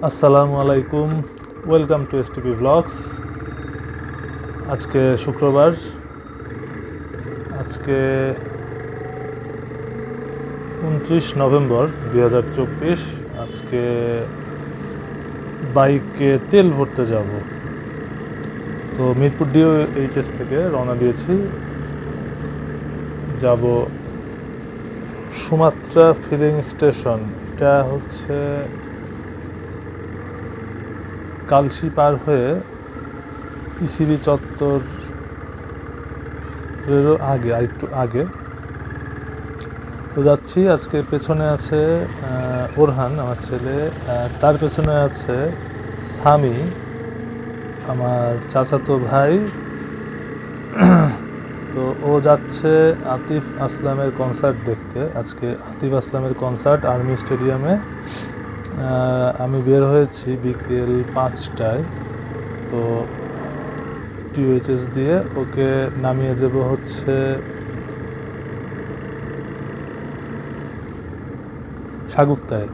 আসসালামু আলাইকুম, welcome to STP blogs. আজকে শুক্রবার, আজকে 29 নভেম্বর 2024। আজকে বাইকে তেল ভরতে যাব। তো মিরপুর DOHS থেকে রওনা দিয়েছি, যাব সুমাত্রা ফিলিং স্টেশন। এটা হচ্ছে কালশি পার হয়ে ইসিবি চত্বরেরও আগে, আরেকটু আগে। তো যাচ্ছি। আজকে পেছনে আছে ওরহান, আমার ছেলে, তার পেছনে আছে সামি, আমার চাচাতো ভাই। তো ও যাচ্ছে আতিফ আসলামের কনসার্ট দেখতে। আজকে আতিফ আসলামের কনসার্ট আর্মি স্টেডিয়ামে। আমি বের হয়েছি বিকেল 5টায়। তো DOHS দিয়ে ওকে নামিয়ে দেব হচ্ছে সাগুপ্তায়।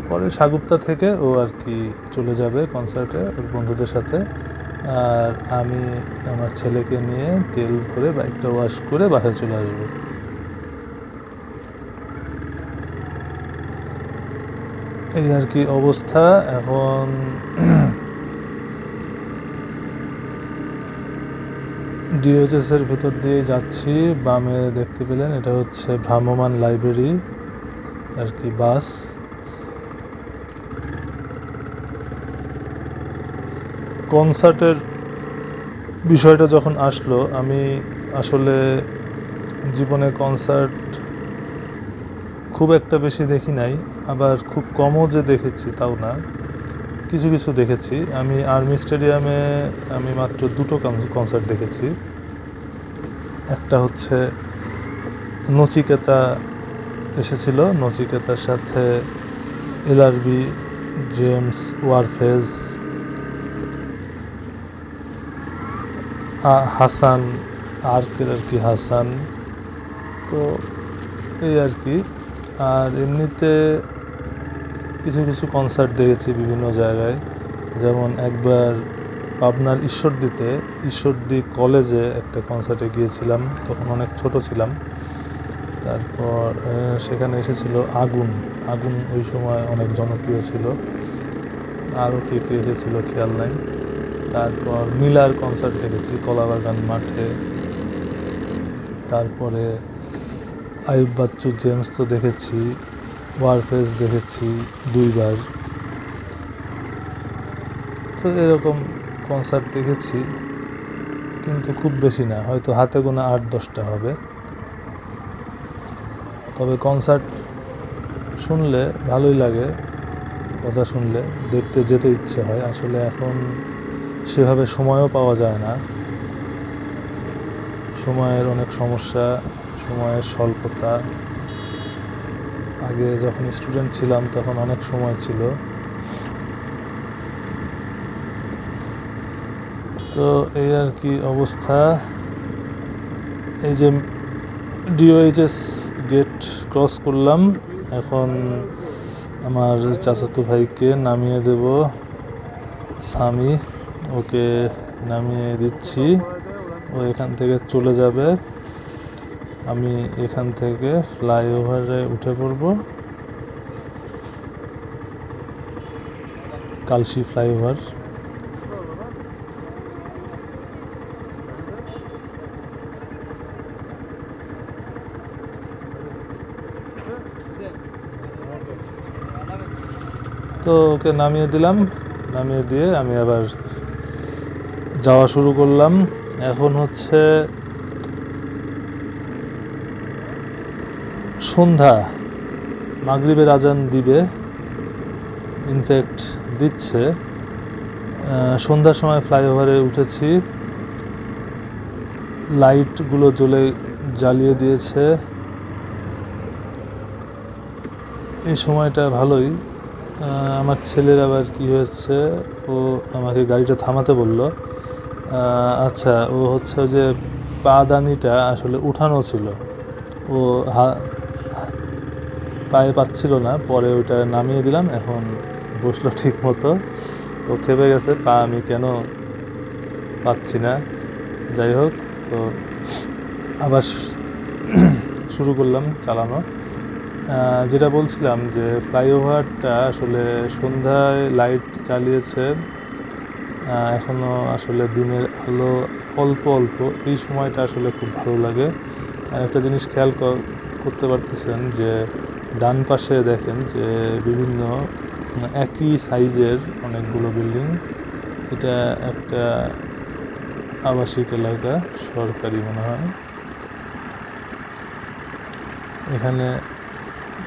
পরে সাগুপ্তা থেকে ও আর কি চলে যাবে কনসার্টে ওর বন্ধুদের সাথে। আর আমি আমার ছেলেকে নিয়ে তেল ভরে বাইকটা ওয়াশ করে বাসায় চলে আসবো। এই আর কি অবস্থা এখন। DOHS এর ভেতর দিয়ে যাচ্ছি। বামে দেখতে পেলেন, এটা হচ্ছে ভ্রাম্যমাণ লাইব্রেরি আর কি বাস। কনসার্টের বিষয়টা যখন আসলো, আমি আসলে জীবনে কনসার্ট খুব একটা বেশি দেখি নাই, আবার খুব কমও যে দেখেছি তাও না, কিছু কিছু দেখেছি। আমি আর্মি স্টেডিয়ামে মাত্র দুটো কনসার্ট দেখেছি। একটা হচ্ছে নচিকেতা এসেছিল, নচিকেতার সাথে LRB, জেমস ওয়ারফেজ, হাসান, আর্কের আর কি হাসান। তো এই আর কি। আর এমনিতে কিছু কিছু কনসার্ট দেখেছি বিভিন্ন জায়গায়। যেমন একবার পাবনার ঈশ্বরদী কলেজে একটা কনসার্টে গিয়েছিলাম, তখন অনেক ছোট ছিলাম। তারপর সেখানে এসেছিল আগুন। ওই সময় অনেক জনপ্রিয় ছিল। আরও কে কে এসেছিল খেয়াল নাই। তারপর মিলার কনসার্ট দেখেছি কলাবাগান মাঠে। তারপরে আইয়ুব বাচ্চু, জেমস তো দেখেছি, ওয়ারফেজ দেখেছি 2বার। তো এরকম কনসার্ট দেখেছি, কিন্তু খুব বেশি না, হয়তো হাতে গোনা 8-10টা হবে। তবে কনসার্ট শুনলে ভালোই লাগে, কথা শুনলে দেখতে যেতে ইচ্ছে হয়। আসলে এখন সেভাবে সময়ও পাওয়া যায় না, সময়ের অনেক সমস্যা, সময়ের স্বল্পতা। আগে যখন স্টুডেন্ট ছিলাম তখন অনেক সময় ছিল। তো এই আর কি অবস্থা। এই যে DOHS গেট ক্রস করলাম, এখন আমার চাচাতো ভাইকে নামিয়ে দেব, সামি, ওকে নামিয়ে দিচ্ছি। ও এখান থেকে চলে যাবে, আমি এখান থেকে ফ্লাইওভারে উঠে পড়ব, কালশি ফ্লাইওভার। তো ওকে নামিয়ে দিলাম, নামিয়ে দিয়ে আমি আবার যাওয়া শুরু করলাম। এখন হচ্ছে সন্ধ্যা, মাগরিবের আজান দিবে, ইনফ্যাক্ট দিচ্ছে। সন্ধ্যার সময় ফ্লাইওভারে উঠেছি, লাইটগুলো জ্বালিয়ে দিয়েছে। এই সময়টা ভালোই। আমার ছেলের আবার কি হয়েছে, ও আমাকে গাড়িটা থামাতে বলল। আচ্ছা, ও হচ্ছে যে পাদানিটা আসলে উঠানো ছিল, ও পায়ে পাচ্ছিল না, পরে ওইটা নামিয়ে দিলাম। এখন বসলো ঠিক মতো, ও খেপে গেছে পা আমি কেন পাচ্ছি না। যাই হোক, তো আবার শুরু করলাম চালানো। যেটা বলছিলাম যে ফ্লাইওভারটা আসলে সন্ধ্যায় লাইট চালিয়েছে, এখনও আসলে দিনের আলো অল্প অল্প, এই সময়টা আসলে খুব ভালো লাগে। আর একটা জিনিস খেয়াল করতে পারতেছেন যে ডান পাশে দেখেন যে বিভিন্ন একই সাইজের অনেকগুলো বিল্ডিং। এটা একটা আবাসিক এলাকা, সরকারি মনে হয়। এখানে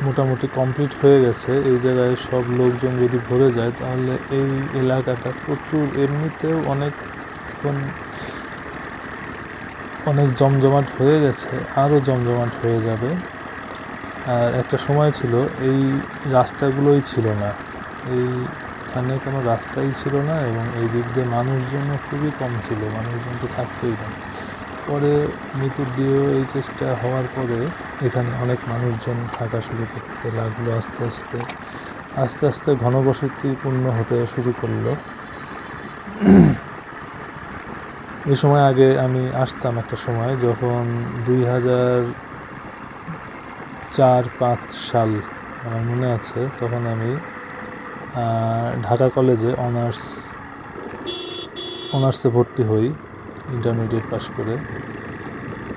মোটামুটি কমপ্লিট হয়ে গেছে। এই জায়গায় সব লোকজন যদি ভরে যায় তাহলে এই এলাকাটা প্রচুর, এমনিতেও এখন অনেক জমজমাট হয়ে গেছে, আরও জমজমাট হয়ে যাবে। আর একটা সময় ছিল এই রাস্তাগুলোই ছিল না, এইখানে কোনো রাস্তাই ছিল না, এবং এই দিক দিয়ে মানুষজনও খুবই কম ছিল, মানুষজন তো থাকতোই না। পরে মিরপুর ডিওএইচএসটা হওয়ার পরে এখানে অনেক মানুষজন থাকা শুরু করতে লাগলো, আস্তে আস্তে আস্তে আস্তে ঘনবসতিপূর্ণ হতে শুরু করলো। এই সময় আগে আমি আসতাম একটা সময়, যখন 2004-05 সাল আমার মনে আছে, তখন আমি ঢাকা কলেজে অনার্সে ভর্তি হই ইন্টারমিডিয়েট পাস করে।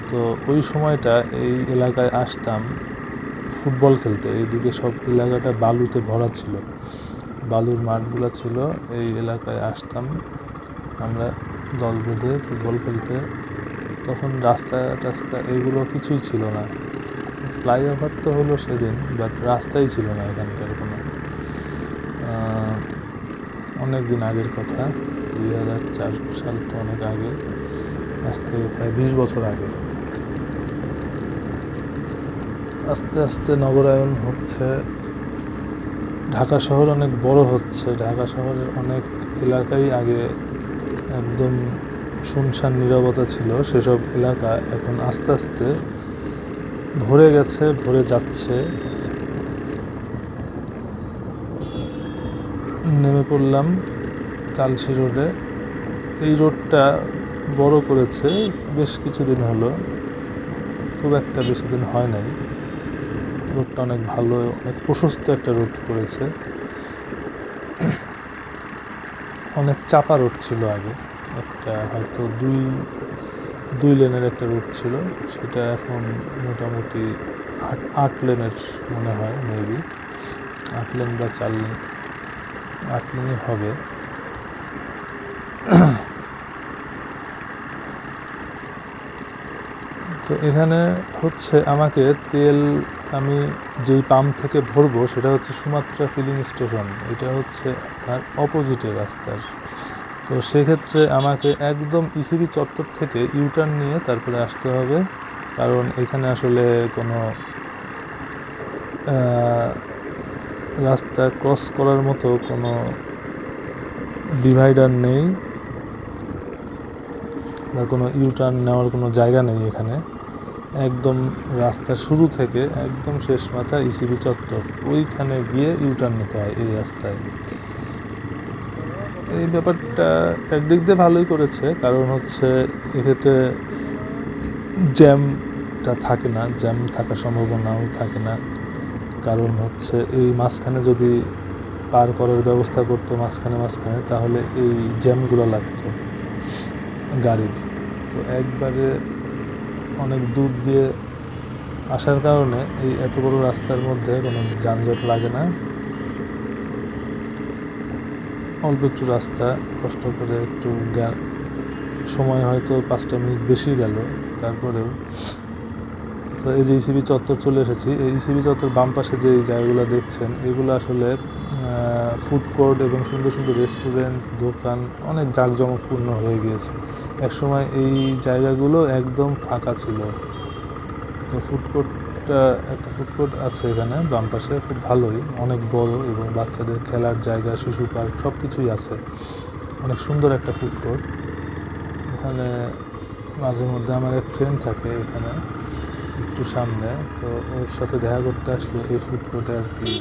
তো ওই সময়টা এই এলাকায় আসতাম ফুটবল খেলতে। এইদিকে সব এলাকাটা বালুতে ভরা ছিল, বালুর মাঠগুলো ছিল। এই এলাকায় আসতাম আমরা দল বেঁধে ফুটবল খেলতে। তখন রাস্তা এগুলো কিছুই ছিল না। ফ্লাইওভার তো হলো সেদিন, বাট রাস্তাই ছিল না এখানকার কোনো। অনেক দিন আগের কথা, 2004 সাল তো অনেক আগে, আজ থেকে প্রায় 20 বছর আগে। আস্তে আস্তে নগরায়ন হচ্ছে, ঢাকা শহর অনেক বড় হচ্ছে। ঢাকা শহরের অনেক এলাকাই আগে একদম শুনশান নীরবতা ছিল, সেসব এলাকা এখন আস্তে আস্তে ভরে গেছে, ভরে যাচ্ছে। নেমে পড়লাম কালশী রোডে। এই রোডটা বড় করেছে বেশ কিছুদিন হলো, খুব একটা বেশি দিন হয় নাই। রোডটা অনেক ভালো, অনেক প্রশস্ত একটা রোড করেছে। অনেক চাপা রোড ছিল আগে, একটা হয়তো দুই লেনের একটা রোড ছিল, সেটা এখন মোটামুটি 8 লেনের মনে হয়, মেবি 8 লেন বা 4 লেন, 8 লেনই হবে। তো এখানে হচ্ছে আমাকে তেল, আমি যেই পাম্প থেকে ভরবো সেটা হচ্ছে সুমাত্রা ফিলিং স্টেশন, এটা হচ্ছে আপনার অপোজিটে রাস্তার। তো সেক্ষেত্রে আমাকে একদম ইসিবি চত্বর থেকে ইউটার্ন নিয়ে তারপরে আসতে হবে, কারণ এখানে আসলে কোনো রাস্তা ক্রস করার মতো কোনো ডিভাইডার নেই বা কোনো ইউটার্ন নেওয়ার কোনো জায়গা নেই এখানে। একদম রাস্তার শুরু থেকে একদম শেষ মাথা ইসিবি চত্বর, ওইখানে গিয়ে ইউটার্ন নিতে হয় এই রাস্তায়। এই ব্যাপারটা একদিক দিয়ে ভালোই করেছে, কারণ হচ্ছে এক্ষেত্রে জ্যামটা থাকে না, জ্যাম থাকার সম্ভাবনাও থাকে না। কারণ হচ্ছে এই মাঝখানে যদি পার করার ব্যবস্থা করতো মাঝখানে তাহলে এই জ্যামগুলো লাগতো গাড়ির। তো একবারে অনেক দূর দিয়ে আসার কারণে এই এত বড় রাস্তার মধ্যে কোনো যানজট লাগে না। অল্প একটু রাস্তা, কষ্ট করে একটু সময় হয়তো 5টা মিনিট বেশি গেল, তারপরেও। তো এই যে ইসিবি চত্বর চলে এসেছি। এই ইসিবি চত্বর বাম পাশে যে জায়গাগুলো দেখছেন, এগুলো আসলে ফুড কোর্ট এবং সুন্দর সুন্দর রেস্টুরেন্ট, দোকান অনেক জাঁকজমকপূর্ণ হয়ে গিয়েছে। একসময় এই জায়গাগুলো একদম ফাঁকা ছিল। তো একটা ফুড কোর্ট আছে এখানে বাম পাশে, খুব ভালোই, অনেক বড়, এবং বাচ্চাদের খেলার জায়গা, শিশু পার্ক সব কিছুই আছে। অনেক সুন্দর একটা ফুড কোর্ট। ওখানে মাঝে মধ্যে আমার এক ফ্রেন্ড থাকে এখানে একটু সামনে, তো ওর সাথে দেখা করতে আসলে এই ফুড কোর্টে আর কি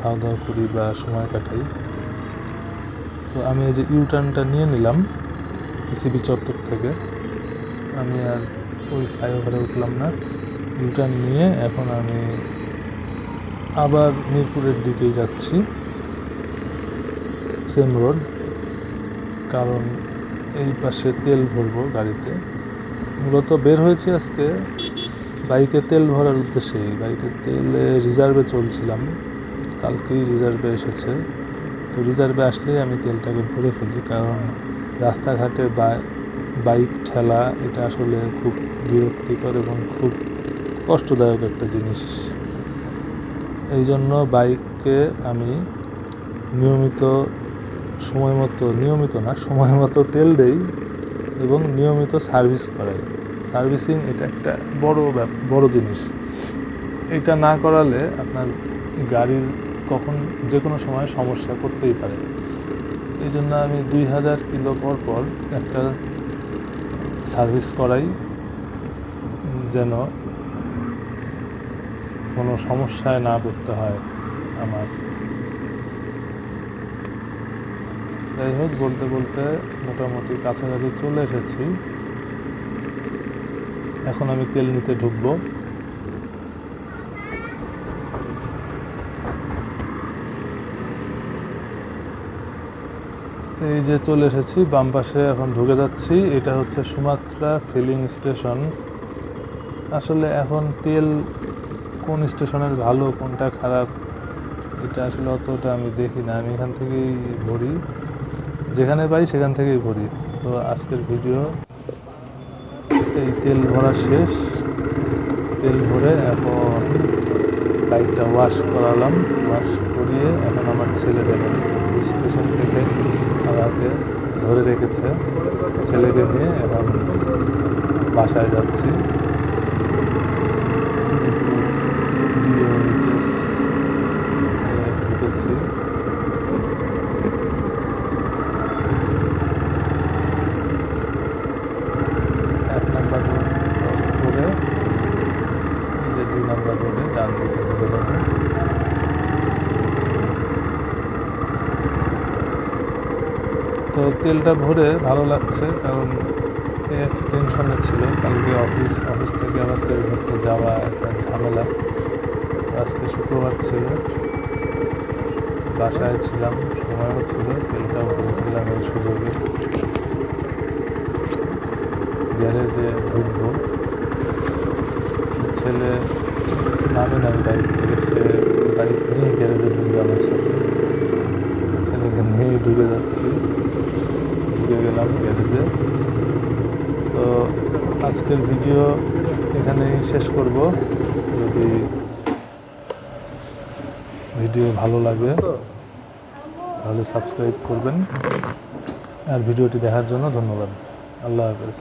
খাওয়া দাওয়া করি বা সময় কাটাই। তো আমি এই যে ইউটার্নটা নিয়ে নিলাম ইসিবি চত্বর থেকে, আমি আর ওই ফ্লাইওভারে উঠলাম না, ইউটার্ন নিয়ে এখন আমি আবার মিরপুরের দিকেই যাচ্ছি, সেম রোড। কারণ এই পাশে তেল ভরবো গাড়িতে। মূলত বের হয়েছি আজকে বাইকে তেল ভরার উদ্দেশ্যেই। বাইকে তেলে রিজার্ভে চলছিলাম, কালকেই রিজার্ভে এসেছে। তো রিজার্ভে আসলেই আমি তেলটাকে ভরে ফেলি, কারণ রাস্তাঘাটে বাইক ঠেলা এটা আসলে খুব বিরক্তিকর এবং খুব কষ্টদায়ক একটা জিনিস। এই জন্য বাইককে আমি সময় মতো তেল দেই এবং নিয়মিত সার্ভিস করাই। সার্ভিসিং এটা একটা বড় জিনিস। এটা না করালে আপনার গাড়ির যে কোনো সময় সমস্যা করতেই পারে। এই জন্য আমি 2000 কিলো পর একটা সার্ভিস করাই, যেন কোনো সমস্যায় না পড়তে হয় আমার। যাই হোক, বলতে বলতে মোটামুটি কাছাকাছি চলে এসেছি। এখন আমি তেল নিতে ঢুকবো। এই যে চলে এসেছি, বাম পাশে এখন ঢুকে যাচ্ছি। এটা হচ্ছে সুমাত্রা ফিলিং স্টেশন। আসলে এখন তেল কোন স্টেশনের ভালো কোনটা খারাপ এটা আসলে অতটা আমি দেখি না, আমি এখান থেকেই ভরি, যেখানে পাই সেখান থেকেই ভরি। তো আজকের ভিডিও এই তেল ভরা শেষ। তেল ভরে এখন বাইকটা ওয়াশ করালাম, ওয়াশ করিয়ে এখন আমার ছেলে দেখেন পেছন থেকে আমাকে ধরে রেখেছে, ছেলেকে নিয়ে এখন বাসায় যাচ্ছি। DOHS ঢুকেছি। এক নাম্বার রোড ক্রস করে এই যে 2 নাম্বার রোডে ডান দিকে ঢুকে যাবে। তো তেলটা ভরে ভালো লাগছে, কারণ একটা টেনশনে ছিল, কালকে অফিস থেকে আবার তেল ভরতে যাওয়া একটা ঝামেলা। তো আজকে শুক্রবার ছিল, বাসায় ছিলাম, সময়ও ছিল, তেলটাও ভরে ফেললাম এই সুযোগে। গ্যারেজে ঢুকবো, ছেলে নামে নাই বাইক থেকে, সে বাইক নিয়েই গ্যারেজে ঢুকবে আমার সাথে। তো ছেলেকে নিয়েই ঢুকে গেলাম গ্যারেজে। তো আজকের ভিডিও এখানেই শেষ করব। যদি ভিডিও ভালো লাগে তাহলে সাবস্ক্রাইব করবেন, আর ভিডিওটি দেখার জন্য ধন্যবাদ। আল্লাহ হাফেজ।